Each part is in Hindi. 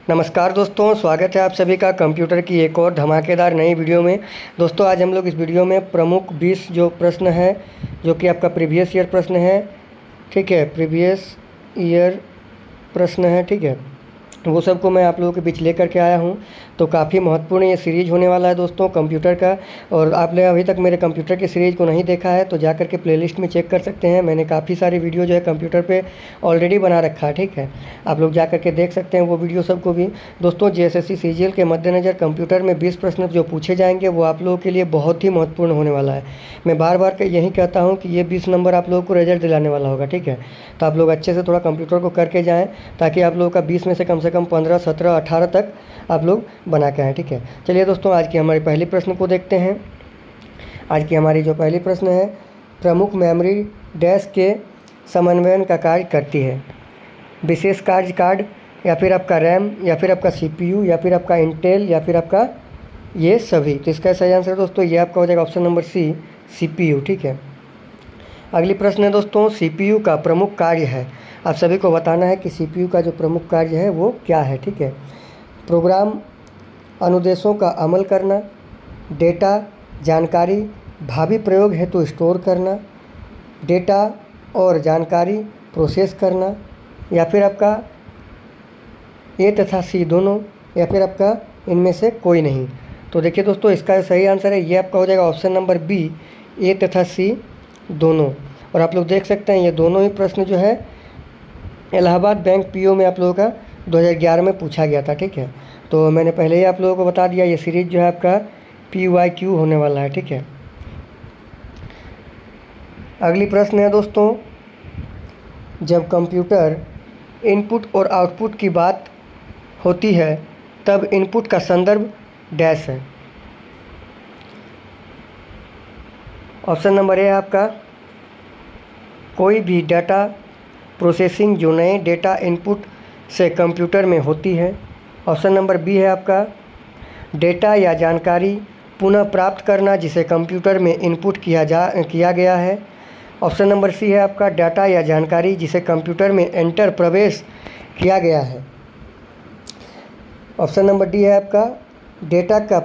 नमस्कार दोस्तों, स्वागत है आप सभी का कंप्यूटर की एक और धमाकेदार नई वीडियो में। दोस्तों आज हम लोग इस वीडियो में प्रमुख 20 जो प्रश्न है जो कि आपका प्रीवियस ईयर प्रश्न है, ठीक है, प्रीवियस ईयर प्रश्न है, ठीक है, वो सब को मैं आप लोगों के बीच लेकर के आया हूँ। तो काफ़ी महत्वपूर्ण ये सीरीज़ होने वाला है दोस्तों कंप्यूटर का। और आपने अभी तक मेरे कंप्यूटर की सीरीज़ को नहीं देखा है तो जा कर के प्लेलिस्ट में चेक कर सकते हैं। मैंने काफ़ी सारी वीडियो जो है कंप्यूटर पे ऑलरेडी बना रखा है, ठीक है, आप लोग जा कर के देख सकते हैं वो वीडियो सबको भी। दोस्तों JSSC CGL के मद्देनज़र कंप्यूटर में 20 प्रश्न जो पूछे जाएंगे वो आप लोगों के लिए बहुत ही महत्वपूर्ण होने वाला है। मैं बार बार यही कहता हूँ कि ये 20 नंबर आप लोगों को रिजल्ट दिलाने वाला होगा, ठीक है। तो आप लोग अच्छे से थोड़ा कंप्यूटर को करके जाएँ ताकि आप लोगों का 20 में से कम 15, 17, 18 तक आप लोग बना के आएँ, ठीक है। चलिए दोस्तों आज की हमारी पहली प्रश्न को देखते हैं। आज की हमारी जो पहली प्रश्न है, प्रमुख मेमोरी डैश के समन्वयन का कार्य करती है। विशेष कार्य कार्ड, या फिर आपका रैम, या फिर आपका CPU, या फिर आपका इंटेल, या फिर आपका ये सभी। तो इसका सही आंसर दोस्तों ये आपका हो जाएगा ऑप्शन नंबर सी, CPU, ठीक है। अगली प्रश्न है दोस्तों, CPU का प्रमुख कार्य है। आप सभी को बताना है कि CPU का जो प्रमुख कार्य है वो क्या है, ठीक है। प्रोग्राम अनुदेशों का अमल करना, डेटा जानकारी भावी प्रयोग हेतु स्टोर करना, डेटा और जानकारी प्रोसेस करना, या फिर आपका ए तथा सी दोनों, या फिर आपका इनमें से कोई नहीं। तो देखिए दोस्तों इसका सही आंसर है ये आपका हो जाएगा ऑप्शन नंबर बी, ए तथा सी दोनों। और आप लोग देख सकते हैं ये दोनों ही प्रश्न जो है इलाहाबाद बैंक PO में आप लोगों का 2011 में पूछा गया था, ठीक है। तो मैंने पहले ही आप लोगों को बता दिया ये सीरीज़ जो है आपका PYQ होने वाला है, ठीक है। अगली प्रश्न है दोस्तों, जब कंप्यूटर इनपुट और आउटपुट की बात होती है तब इनपुट का संदर्भ डैश है। ऑप्शन नंबर ए है आपका कोई भी डाटा प्रोसेसिंग जो नए डेटा इनपुट से कंप्यूटर में होती है। ऑप्शन नंबर बी है आपका डेटा या जानकारी पुनः प्राप्त करना जिसे कंप्यूटर में इनपुट किया गया है। ऑप्शन नंबर सी है आपका डाटा या जानकारी जिसे कंप्यूटर में एंटर प्रवेश किया गया है। ऑप्शन नंबर डी है आपका डेटा का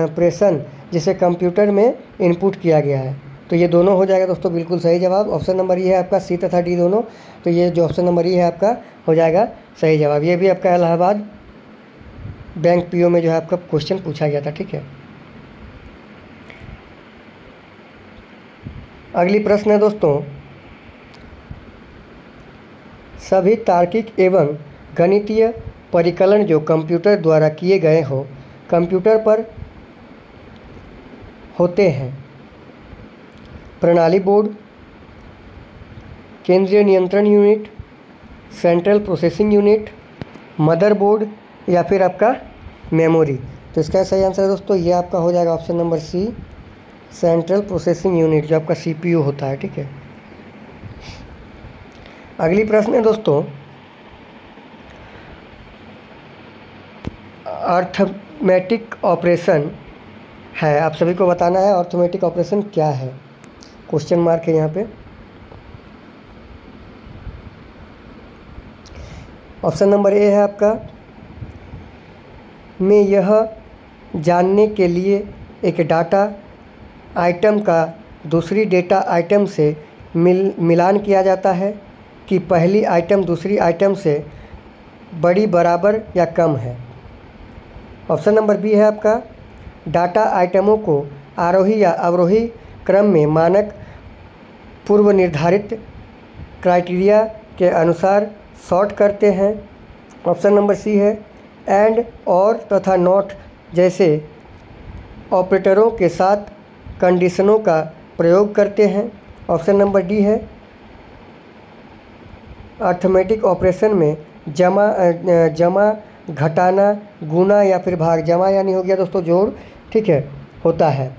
प्रेषण जिसे कंप्यूटर में इनपुट किया गया है। तो ये दोनों हो जाएगा दोस्तों बिल्कुल सही जवाब। ऑप्शन नंबर ई है आपका सी तथा डी दोनों। तो ये जो ऑप्शन नंबर ई है आपका हो जाएगा सही जवाब। ये भी आपका इलाहाबाद बैंक PO में जो है आपका क्वेश्चन पूछा गया था, ठीक है। अगली प्रश्न है दोस्तों, सभी तार्किक एवं गणितीय परिकलन जो कंप्यूटर द्वारा किए गए हो कंप्यूटर पर होते हैं। प्रणाली बोर्ड, केंद्रीय नियंत्रण unit, central processing unit, motherboard, या फिर आपका मेमोरी। तो इसका सही आंसर है दोस्तों ये आपका हो जाएगा option number C, central processing unit जो आपका CPU होता है, ठीक है। अगली प्रश्न है दोस्तों, अर्थमेटिक ऑपरेशन है। आप सभी को बताना है अर्थमेटिक ऑपरेशन क्या है। क्वेश्चन मार्क है यहाँ पे। ऑप्शन नंबर ए है आपका में यह जानने के लिए एक डाटा आइटम का दूसरी डेटा आइटम से मिलान किया जाता है कि पहली आइटम दूसरी आइटम से बड़ी, बराबर या कम है। ऑप्शन नंबर बी है आपका डाटा आइटमों को आरोही या अवरोही क्रम में मानक पूर्व निर्धारित क्राइटेरिया के अनुसार सॉर्ट करते हैं। ऑप्शन नंबर सी है एंड, और तथा नॉट जैसे ऑपरेटरों के साथ कंडीशनों का प्रयोग करते हैं। ऑप्शन नंबर डी है अर्थमेटिक ऑपरेशन में जमा, घटाना, गुना या फिर भाग। जमा यानी हो गया दोस्तों जोड़, ठीक है, होता है।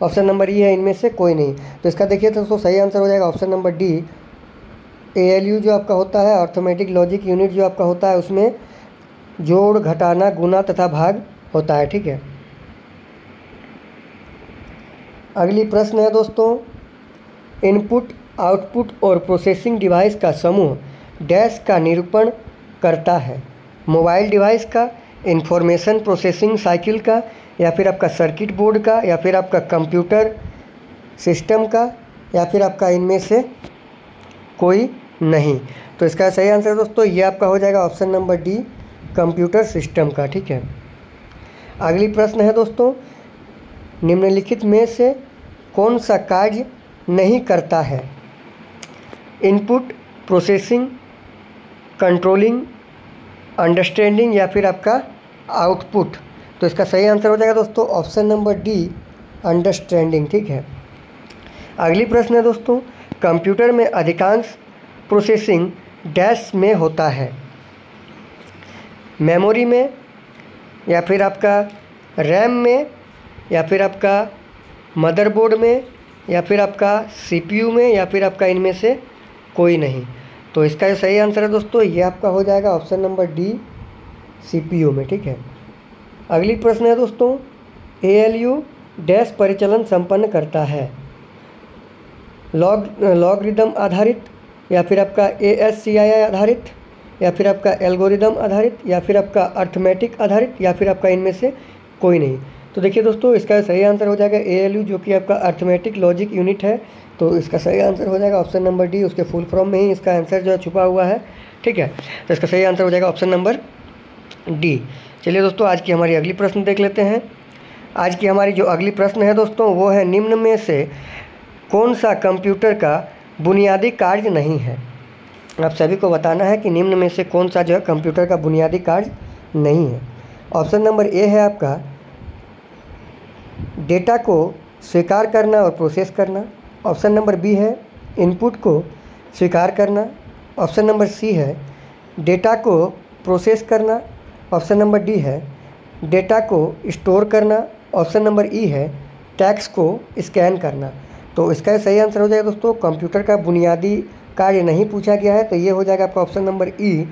ऑप्शन नंबर ई है इनमें से कोई नहीं। तो इसका देखिए दोस्तों सही आंसर हो जाएगा ऑप्शन नंबर डी, ALU जो आपका होता है अर्थमेटिक लॉजिक यूनिट जो आपका होता है उसमें जोड़, घटाना, गुना तथा भाग होता है, ठीक है। अगली प्रश्न है दोस्तों, इनपुट, आउटपुट और प्रोसेसिंग डिवाइस का समूह डैश का निरूपण करता है। मोबाइल डिवाइस का, इंफॉर्मेशन प्रोसेसिंग साइकिल का, या फिर आपका सर्किट बोर्ड का, या फिर आपका कंप्यूटर सिस्टम का, या फिर आपका इनमें से कोई नहीं। तो इसका सही आंसर दोस्तों ये आपका हो जाएगा option number D, computer system का। ठीक है, अगली प्रश्न है दोस्तों, निम्नलिखित में से कौन सा कार्य नहीं करता है? इनपुट, प्रोसेसिंग, कंट्रोलिंग, अंडरस्टैंडिंग, या फिर आपका आउटपुट। तो इसका सही आंसर हो जाएगा दोस्तों ऑप्शन नंबर डी, अंडरस्टैंडिंग। ठीक है, अगली प्रश्न है दोस्तों, कंप्यूटर में अधिकांश प्रोसेसिंग डैश में होता है? मेमोरी में, या फिर आपका रैम में, या फिर आपका मदरबोर्ड में, या फिर आपका सीपीयू में, या फिर आपका इनमें से कोई नहीं। तो इसका जो सही आंसर है दोस्तों ये आपका हो जाएगा ऑप्शन नंबर डी, सीपीयू में। ठीक है, अगली प्रश्न है दोस्तों, एएलयू डैश परिचालन संपन्न करता है? लॉगरिदम आधारित, या फिर आपका ASCII आधारित, या फिर आपका एल्गोरिदम आधारित, या फिर आपका अर्थमेटिक आधारित, या फिर आपका इनमें से कोई नहीं। तो देखिए दोस्तों इसका सही आंसर हो जाएगा ALU, जो कि आपका अर्थमेटिक लॉजिक यूनिट है। तो इसका सही आंसर हो जाएगा ऑप्शन नंबर डी, उसके फुल फॉर्म में ही इसका आंसर जो है छुपा हुआ है। ठीक है, तो इसका सही आंसर हो जाएगा ऑप्शन नंबर डी। चलिए दोस्तों आज की हमारी अगली प्रश्न देख लेते हैं। आज की हमारी जो अगली प्रश्न है दोस्तों वो है, निम्न में से कौन सा कंप्यूटर का बुनियादी कार्य नहीं है? आप सभी को बताना है कि निम्न में से कौन सा जो है कंप्यूटर का बुनियादी कार्य नहीं है। ऑप्शन नंबर ए है आपका डेटा को स्वीकार करना और प्रोसेस करना। ऑप्शन नंबर बी है इनपुट को स्वीकार करना। ऑप्शन नंबर सी है डेटा को प्रोसेस करना। ऑप्शन नंबर डी है डेटा को स्टोर करना। ऑप्शन नंबर ई है टैक्स को स्कैन करना। तो इसका सही आंसर हो जाएगा दोस्तों, कंप्यूटर का बुनियादी कार्य नहीं पूछा गया है, तो ये हो जाएगा आपका ऑप्शन नंबर ई,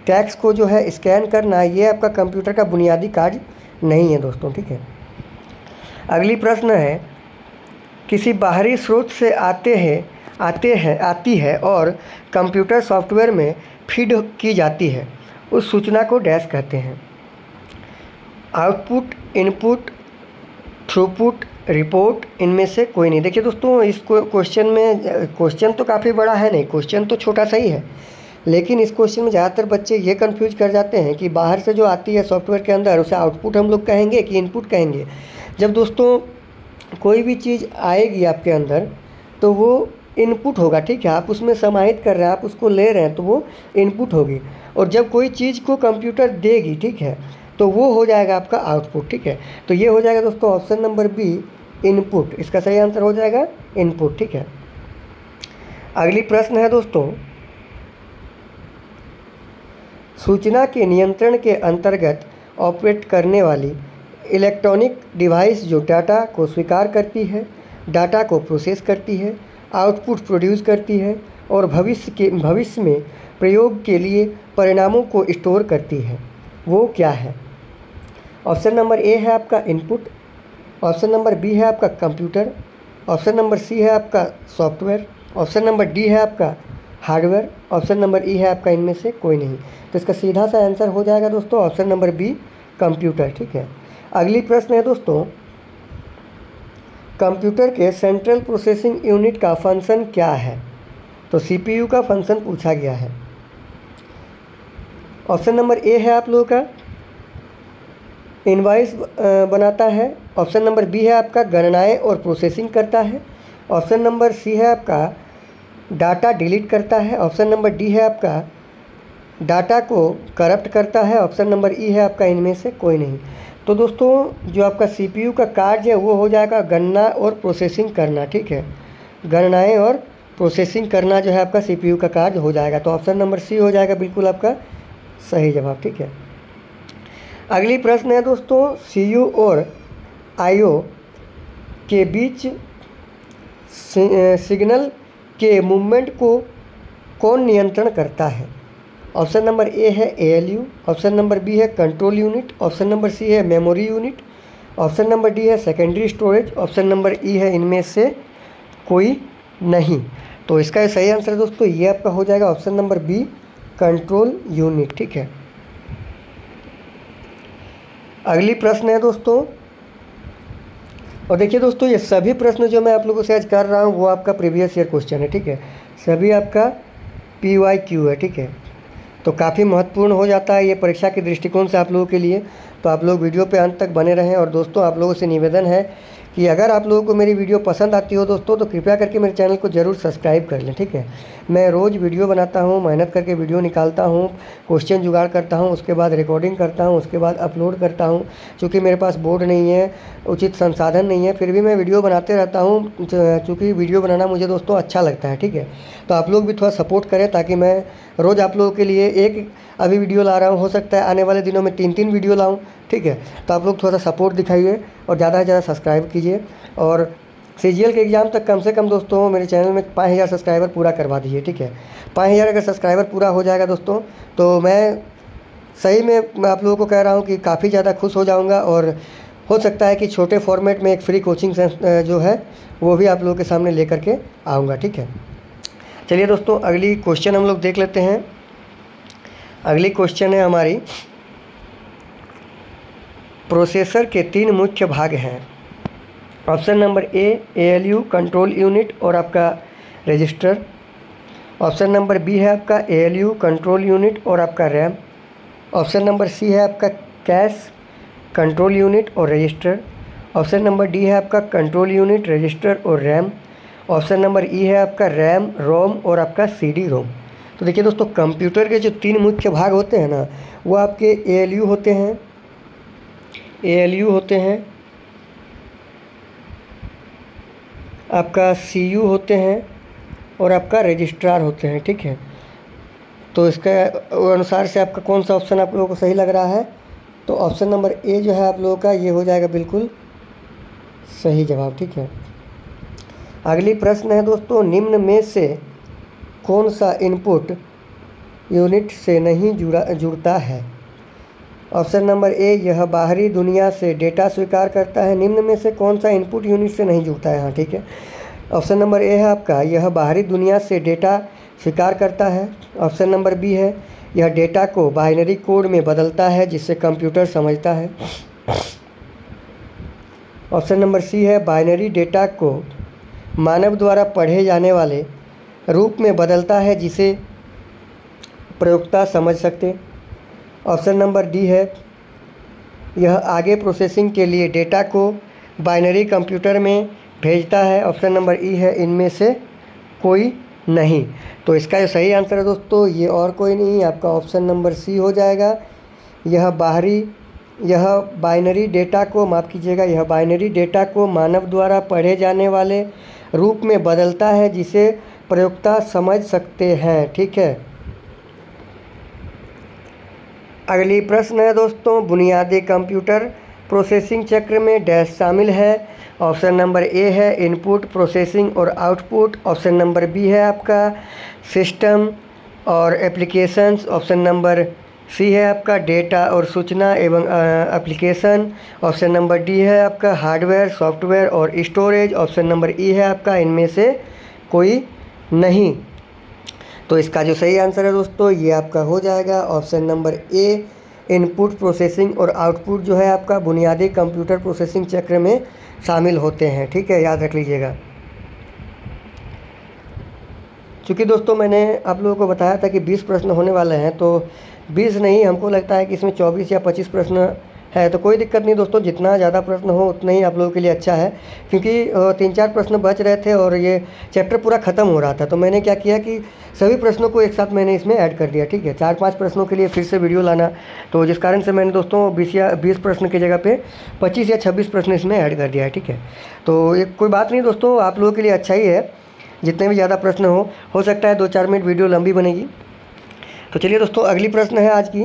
टैक्स को जो है स्कैन करना, ये आपका कंप्यूटर का बुनियादी कार्य नहीं है दोस्तों। ठीक है, अगली प्रश्न है, किसी बाहरी स्रोत से आती है और कंप्यूटर सॉफ्टवेयर में फीड की जाती है, उस सूचना को डैश कहते हैं? आउटपुट, इनपुट, थ्रूपुट, रिपोर्ट, इनमें से कोई नहीं। देखिए दोस्तों इस क्वेश्चन में, क्वेश्चन तो काफ़ी बड़ा है नहीं, क्वेश्चन तो छोटा सा ही है, लेकिन इस क्वेश्चन में ज़्यादातर बच्चे ये कंफ्यूज कर जाते हैं कि बाहर से जो आती है सॉफ्टवेयर के अंदर उसे आउटपुट हम लोग कहेंगे कि इनपुट कहेंगे। जब दोस्तों कोई भी चीज़ आएगी आपके अंदर तो वो इनपुट होगा। ठीक है, आप उसमें समाहित कर रहे हैं, आप उसको ले रहे हैं, तो वो इनपुट होगी। और जब कोई चीज़ को कंप्यूटर देगी, ठीक है, तो वो हो जाएगा आपका आउटपुट। ठीक है, तो ये हो जाएगा दोस्तों ऑप्शन नंबर बी, इनपुट। इसका सही आंसर हो जाएगा इनपुट। ठीक है, अगली प्रश्न है दोस्तों, सूचना के नियंत्रण के अंतर्गत ऑपरेट करने वाली इलेक्ट्रॉनिक डिवाइस जो डाटा को स्वीकार करती है, डाटा को प्रोसेस करती है, आउटपुट प्रोड्यूस करती है और भविष्य में प्रयोग के लिए परिणामों को स्टोर करती है, वो क्या है? ऑप्शन नंबर ए है आपका इनपुट। ऑप्शन नंबर बी है आपका कंप्यूटर। ऑप्शन नंबर सी है आपका सॉफ्टवेयर। ऑप्शन नंबर डी है आपका हार्डवेयर। ऑप्शन नंबर ई है आपका इनमें से कोई नहीं। तो इसका सीधा सा आंसर हो जाएगा दोस्तों ऑप्शन नंबर बी, कंप्यूटर। ठीक है, अगली प्रश्न है दोस्तों, कंप्यूटर के सेंट्रल प्रोसेसिंग यूनिट का फंक्शन क्या है? तो सीपीयू का फंक्शन पूछा गया है। ऑप्शन नंबर ए है आप लोगों का इनवॉइस बनाता है। ऑप्शन नंबर बी है आपका गणनाएं और प्रोसेसिंग करता है। ऑप्शन नंबर सी है आपका डाटा डिलीट करता है। ऑप्शन नंबर डी है आपका डाटा को करप्ट करता है। ऑप्शन नंबर ई है आपका इनमें से कोई नहीं। तो दोस्तों जो आपका सीपीयू का कार्य है वो हो जाएगा गणना और प्रोसेसिंग करना। ठीक है, गणनाएं और प्रोसेसिंग करना जो है आपका सीपीयू का कार्य हो जाएगा। तो ऑप्शन नंबर सी हो जाएगा बिल्कुल आपका सही जवाब। ठीक है, अगली प्रश्न है दोस्तों, सीयू और आईओ के बीच सिग्नल के मूवमेंट को कौन नियंत्रण करता है? ऑप्शन नंबर ए है एएलयू। ऑप्शन नंबर बी है control unit. Option number C है memory unit. Option number D है secondary storage. Option number E है इनमें से कोई नहीं। तो इसका सही आंसर दोस्तों ये आपका हो जाएगा option number B, control unit. ठीक है, अगली प्रश्न है दोस्तों, और देखिए दोस्तों ये सभी प्रश्न जो मैं आप लोगों से आज कर रहा हूँ वो आपका प्रीवियस ईयर क्वेश्चन है, ठीक है। सभी आपका PYQ है, ठीक है। तो काफ़ी महत्वपूर्ण हो जाता है ये परीक्षा के दृष्टिकोण से आप लोगों के लिए। तो आप लोग वीडियो पे अंत तक बने रहें। और दोस्तों आप लोगों से निवेदन है कि अगर आप लोगों को मेरी वीडियो पसंद आती हो दोस्तों तो कृपया करके मेरे चैनल को ज़रूर सब्सक्राइब कर लें, ठीक है। मैं रोज़ वीडियो बनाता हूँ, मेहनत करके वीडियो निकालता हूँ, क्वेश्चन जुगाड़ करता हूँ, उसके बाद रिकॉर्डिंग करता हूँ, उसके बाद अपलोड करता हूँ। चूँकि मेरे पास बोर्ड नहीं है, उचित संसाधन नहीं है, फिर भी मैं वीडियो बनाते रहता हूँ, चूँकि वीडियो बनाना मुझे दोस्तों अच्छा लगता है, ठीक है। तो आप लोग भी थोड़ा सपोर्ट करें ताकि मैं रोज़ आप लोगों के लिए एक अभी वीडियो ला रहा हूँ, हो सकता है आने वाले दिनों में 3-3 वीडियो लाऊँ, ठीक है। तो आप लोग थोड़ा सा सपोर्ट दिखाइए और ज़्यादा से ज़्यादा सब्सक्राइब कीजिए। और CGL के एग्ज़ाम तक कम से कम दोस्तों मेरे चैनल में 5000 सब्सक्राइबर पूरा करवा दीजिए, ठीक है। 5000 अगर सब्सक्राइबर पूरा हो जाएगा दोस्तों तो मैं सही में आप लोगों को कह रहा हूँ कि काफ़ी ज़्यादा खुश हो जाऊँगा। और हो सकता है कि छोटे फॉर्मेट में एक फ्री कोचिंग जो है वो भी आप लोगों के सामने लेकर के आऊँगा, ठीक है। चलिए दोस्तों अगली क्वेश्चन हम लोग देख लेते हैं। अगली क्वेश्चन है हमारी, प्रोसेसर के 3 मुख्य भाग हैं। Option number A ALU control unit और आपका रजिस्टर। ऑप्शन नंबर B है आपका ALU कंट्रोल यूनिट और आपका रैम। ऑप्शन नंबर C है आपका कैश कंट्रोल यूनिट और रजिस्टर। ऑप्शन नंबर D है आपका कंट्रोल यूनिट रजिस्टर और रैम। ऑप्शन नंबर E है आपका रैम रोम और आपका CD रोम। तो देखिए दोस्तों कंप्यूटर के जो 3 मुख्य भाग होते हैं ना वो आपके ALU होते हैं, आपका CU होते हैं और आपका रजिस्ट्रार होते हैं, ठीक है। तो इसके अनुसार से आपका कौन सा ऑप्शन आप लोगों को सही लग रहा है? तो ऑप्शन नंबर A जो है आप लोगों का ये हो जाएगा बिल्कुल सही जवाब, ठीक है। अगली प्रश्न है दोस्तों, निम्न में से कौन सा इनपुट यूनिट से नहीं जुड़ता है? ऑप्शन नंबर A यह बाहरी दुनिया से डेटा स्वीकार करता है। निम्न में से कौन सा इनपुट यूनिट से नहीं जुड़ता है? हाँ, ठीक है। ऑप्शन नंबर A है आपका यह बाहरी दुनिया से डेटा स्वीकार करता है। ऑप्शन नंबर B है यह डेटा को बाइनरी कोड में बदलता है जिससे कंप्यूटर समझता है। ऑप्शन नंबर C है बाइनरी डेटा को मानव द्वारा पढ़े जाने वाले रूप में बदलता है जिसे प्रयोक्ता समझ सकते। ऑप्शन नंबर D है यह आगे प्रोसेसिंग के लिए डेटा को बाइनरी कंप्यूटर में भेजता है। ऑप्शन नंबर E है इनमें से कोई नहीं। तो इसका जो सही आंसर है दोस्तों ये और कोई नहीं, आपका ऑप्शन नंबर C हो जाएगा। यह बाइनरी डेटा को यह बाइनरी डेटा को मानव द्वारा पढ़े जाने वाले रूप में बदलता है जिसे प्रयोक्ता समझ सकते हैं, ठीक है। अगली प्रश्न है दोस्तों, बुनियादी कंप्यूटर प्रोसेसिंग चक्र में डैश शामिल है। ऑप्शन नंबर A है इनपुट प्रोसेसिंग और आउटपुट। ऑप्शन नंबर B है आपका सिस्टम और एप्लीकेशंस। ऑप्शन नंबर C है आपका डेटा और सूचना एवं एप्लीकेशन। ऑप्शन नंबर D है आपका हार्डवेयर सॉफ्टवेयर और स्टोरेज। ऑप्शन नंबर E है आपका इनमें से कोई नहीं। तो इसका जो सही आंसर है दोस्तों ये आपका हो जाएगा option number A input processing और आउटपुट जो है आपका बुनियादी कंप्यूटर प्रोसेसिंग चक्र में शामिल होते हैं, ठीक है, याद रख लीजिएगा। चूँकि दोस्तों मैंने आप लोगों को बताया था कि 20 प्रश्न होने वाले हैं, तो 20 नहीं, हमको लगता है कि इसमें 24 या 25 प्रश्न है। तो कोई दिक्कत नहीं दोस्तों, जितना ज़्यादा प्रश्न हो उतना ही आप लोगों के लिए अच्छा है, क्योंकि 3-4 प्रश्न बच रहे थे और ये चैप्टर पूरा ख़त्म हो रहा था। तो मैंने क्या किया कि सभी प्रश्नों को एक साथ मैंने इसमें ऐड कर दिया, ठीक है। 4-5 प्रश्नों के लिए फिर से वीडियो लाना, तो जिस कारण से मैंने दोस्तों 20 प्रश्न की जगह पे 25 या 26 प्रश्न इसमें ऐड कर दिया है, ठीक है। तो ये कोई बात नहीं दोस्तों, आप लोगों के लिए अच्छा ही है, जितने भी ज़्यादा प्रश्न हो सकता है 2-4 मिनट वीडियो लंबी बनेगी। तो चलिए दोस्तों अगली प्रश्न है आज की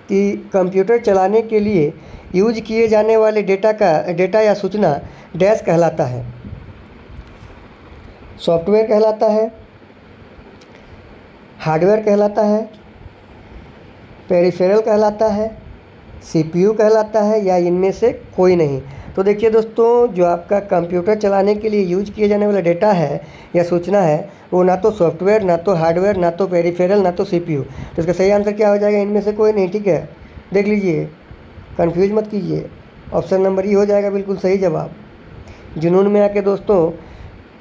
कि कंप्यूटर चलाने के लिए यूज किए जाने वाले डेटा या सूचना डैश कहलाता है? सॉफ्टवेयर कहलाता है, हार्डवेयर कहलाता है, पेरिफेरल कहलाता है, CPU कहलाता है या इनमें से कोई नहीं। तो देखिए दोस्तों, जो आपका कंप्यूटर चलाने के लिए यूज किए जाने वाला डेटा है या सूचना है वो ना तो सॉफ्टवेयर, ना तो हार्डवेयर, ना तो पेरिफेरल, ना तो CPU। तो इसका सही आंसर क्या हो जाएगा? इनमें से कोई नहीं, ठीक है। देख लीजिए, कंफ्यूज मत कीजिए, ऑप्शन नंबर ई हो जाएगा बिल्कुल सही जवाब। जुनून में आके दोस्तों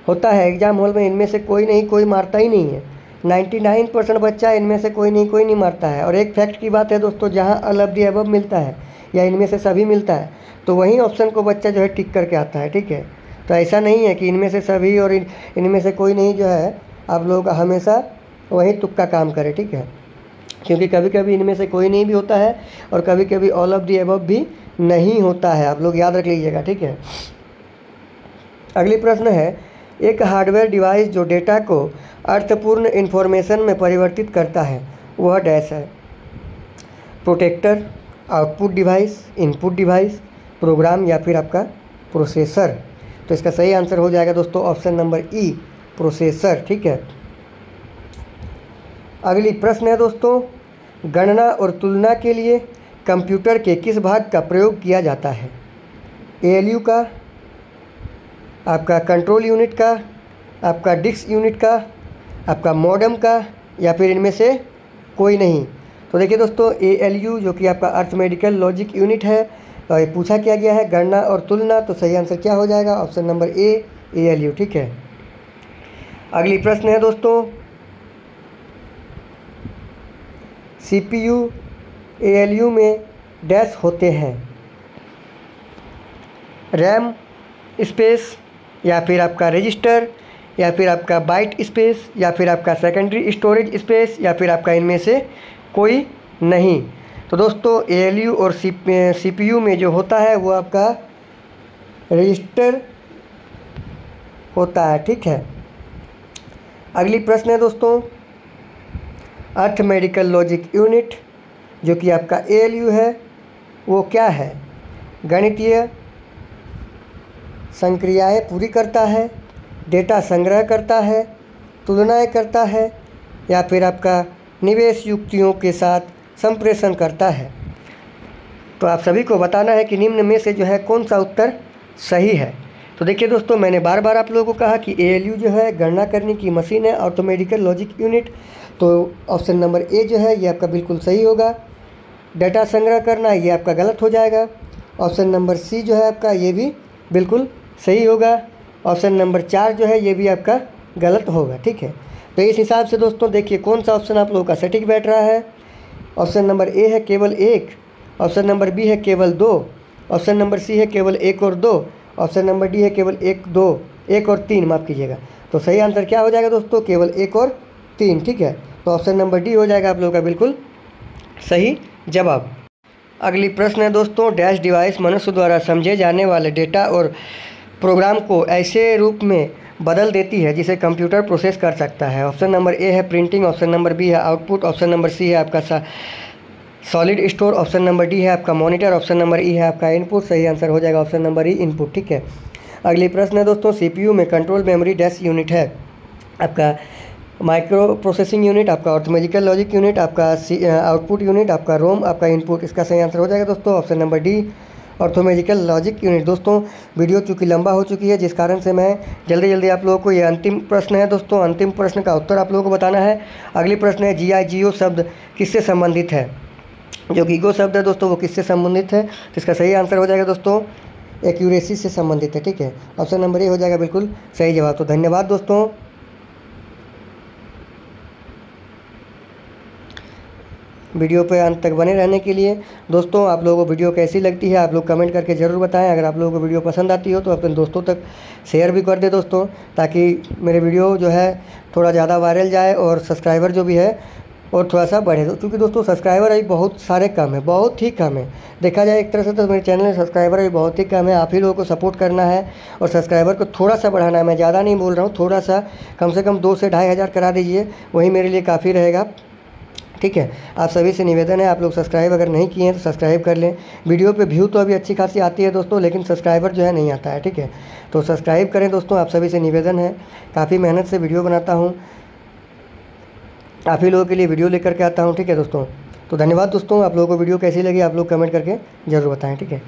होता है एग्ज़ाम हॉल में, इनमें से कोई मारता ही नहीं है। 99% बच्चा इनमें से कोई नहीं मारता है। और एक फैक्ट की बात है दोस्तों, जहाँ ऑल ऑफ द अबव मिलता है या इनमें से सभी मिलता है तो वहीं ऑप्शन को बच्चा जो है टिक करके आता है, ठीक है। तो ऐसा नहीं है कि इनमें से सभी और इनमें से कोई नहीं जो है, आप लोग हमेशा वहीं तुक्का काम करें, ठीक है। क्योंकि कभी कभी इनमें से कोई नहीं भी होता है और कभी कभी ऑल ऑफ द अबव भी नहीं होता है, आप लोग याद रख लीजिएगा, ठीक है। अगली प्रश्न है, एक हार्डवेयर डिवाइस जो डेटा को अर्थपूर्ण इन्फॉर्मेशन में परिवर्तित करता है वह डैश है। Protector, output device, input device, program या फिर आपका प्रोसेसर। तो इसका सही आंसर हो जाएगा दोस्तों ऑप्शन नंबर ई, प्रोसेसर, ठीक है। अगली प्रश्न है दोस्तों, गणना और तुलना के लिए कंप्यूटर के किस भाग का प्रयोग किया जाता है? एएलयू का, आपका कंट्रोल यूनिट का, आपका डिस्क यूनिट का, आपका मॉडेम का, या फिर इनमें से कोई नहीं। तो देखिए दोस्तों, एएलयू जो कि आपका अर्थमेटिकल लॉजिक यूनिट है, तो ये पूछा क्या गया है गणना और तुलना, तो सही आंसर क्या हो जाएगा ऑप्शन नंबर ए, एएलयू, ठीक है। अगली प्रश्न है दोस्तों, सीपीयू एएलयू में डैश होते हैं? रैम स्पेस, या फिर आपका रजिस्टर, या फिर आपका बाइट स्पेस, या फिर आपका सेकेंडरी स्टोरेज स्पेस, या फिर आपका इनमें से कोई नहीं। तो दोस्तों एएलयू और सीपीयू में जो होता है वो आपका रजिस्टर होता है, ठीक है। अगली प्रश्न है दोस्तों, अर्थमेटिकल लॉजिक यूनिट जो कि आपका एएलयू है वो क्या है? गणितीय संक्रियाएं पूरी करता है, डेटा संग्रह करता है, तुलनाएं करता है, या फिर आपका निवेश युक्तियों के साथ संप्रेषण करता है? तो आप सभी को बताना है कि निम्न में से जो है कौन सा उत्तर सही है। तो देखिए दोस्तों, मैंने बार बार आप लोगों को कहा कि एएलयू जो है गणना करने की मशीन है, ऑटोमेटिकल लॉजिक यूनिट। तो ऑप्शन नंबर ए जो है ये आपका बिल्कुल सही होगा। डेटा संग्रह करना ये आपका गलत हो जाएगा। ऑप्शन नंबर सी जो है आपका ये भी बिल्कुल सही होगा। ऑप्शन नंबर 4 जो है ये भी आपका गलत होगा, ठीक है। तो इस हिसाब से दोस्तों देखिए कौन सा ऑप्शन आप लोगों का सटीक बैठ रहा है। ऑप्शन नंबर ए है केवल 1, ऑप्शन नंबर बी है केवल 2, ऑप्शन नंबर सी है केवल 1 और 2, ऑप्शन नंबर डी है केवल 1 और 3, माफ़ कीजिएगा। तो सही आंसर क्या हो जाएगा दोस्तों? केवल 1 और 3, ठीक है। तो ऑप्शन नंबर डी हो जाएगा आप लोगों का बिल्कुल सही जवाब। अगली प्रश्न है दोस्तों, डैश डिवाइस मनुष्य द्वारा समझे जाने वाले डेटा और प्रोग्राम को ऐसे रूप में बदल देती है जिसे कंप्यूटर प्रोसेस कर सकता है। ऑप्शन नंबर ए है प्रिंटिंग, ऑप्शन नंबर बी है आउटपुट, ऑप्शन नंबर सी है आपका solid store, option number D है आपका मॉनिटर, ऑप्शन नंबर ई है आपका इनपुट। सही आंसर हो जाएगा ऑप्शन नंबर ई, इनपुट, ठीक है। अगली प्रश्न है दोस्तों, सीपीयू में कंट्रोल मेमोरी डैश यूनिट है? आपका माइक्रो प्रोसेसिंग यूनिट, आपका अर्थमेटिकल लॉजिक यूनिट, आपका आउटपुट यूनिट, आपका रोम, आपका इनपुट। इसका सही आंसर हो जाएगा दोस्तों option number D, arithmetical logic unit. दोस्तों वीडियो चूँकि लंबा हो चुकी है, जिस कारण से मैं जल्दी आप लोगों को, ये अंतिम प्रश्न है दोस्तों, अंतिम प्रश्न का उत्तर आप लोगों को बताना है। अगली प्रश्न है, GIGO शब्द किससे संबंधित है? जो गीगो शब्द है दोस्तों वो किससे संबंधित है? तो इसका सही आंसर हो जाएगा दोस्तों एक्यूरेसी से संबंधित है, ठीक है। ऑप्शन नंबर ए हो जाएगा बिल्कुल सही जवाब। तो धन्यवाद दोस्तों। वीडियो पे अंत तक बने रहने के लिए। दोस्तों आप लोगों को वीडियो कैसी लगती है आप लोग कमेंट करके ज़रूर बताएं। अगर आप लोगों को वीडियो पसंद आती हो तो अपने दोस्तों तक शेयर भी कर दे दोस्तों, ताकि मेरे वीडियो जो है थोड़ा ज़्यादा वायरल जाए और सब्सक्राइबर जो भी है और थोड़ा सा बढ़े। क्योंकि दोस्तों सब्सक्राइबर अभी बहुत सारे कम है, बहुत ही कम है। देखा जाए एक तरह से तो मेरे चैनल में सब्सक्राइबर अभी बहुत ही कम है। आप ही लोगों को सपोर्ट करना है और सब्सक्राइबर को थोड़ा सा बढ़ाना है। मैं ज़्यादा नहीं बोल रहा हूँ, थोड़ा सा कम से कम 2 से 2.5 हज़ार करा दीजिए, वही मेरे लिए काफ़ी रहेगा, ठीक है। आप सभी से निवेदन है, आप लोग सब्सक्राइब अगर नहीं किए हैं तो सब्सक्राइब कर लें। वीडियो पे व्यू तो अभी अच्छी खासी आती है दोस्तों, लेकिन सब्सक्राइबर जो है नहीं आता है, ठीक है। तो सब्सक्राइब करें दोस्तों, आप सभी से निवेदन है। काफ़ी मेहनत से वीडियो बनाता हूँ, आप ही लोगों के लिए वीडियो लेकर के आता हूँ, ठीक है दोस्तों। तो धन्यवाद दोस्तों। आप लोगों को वीडियो कैसी लगी आप लोग कमेंट करके ज़रूर बताएँ, ठीक है।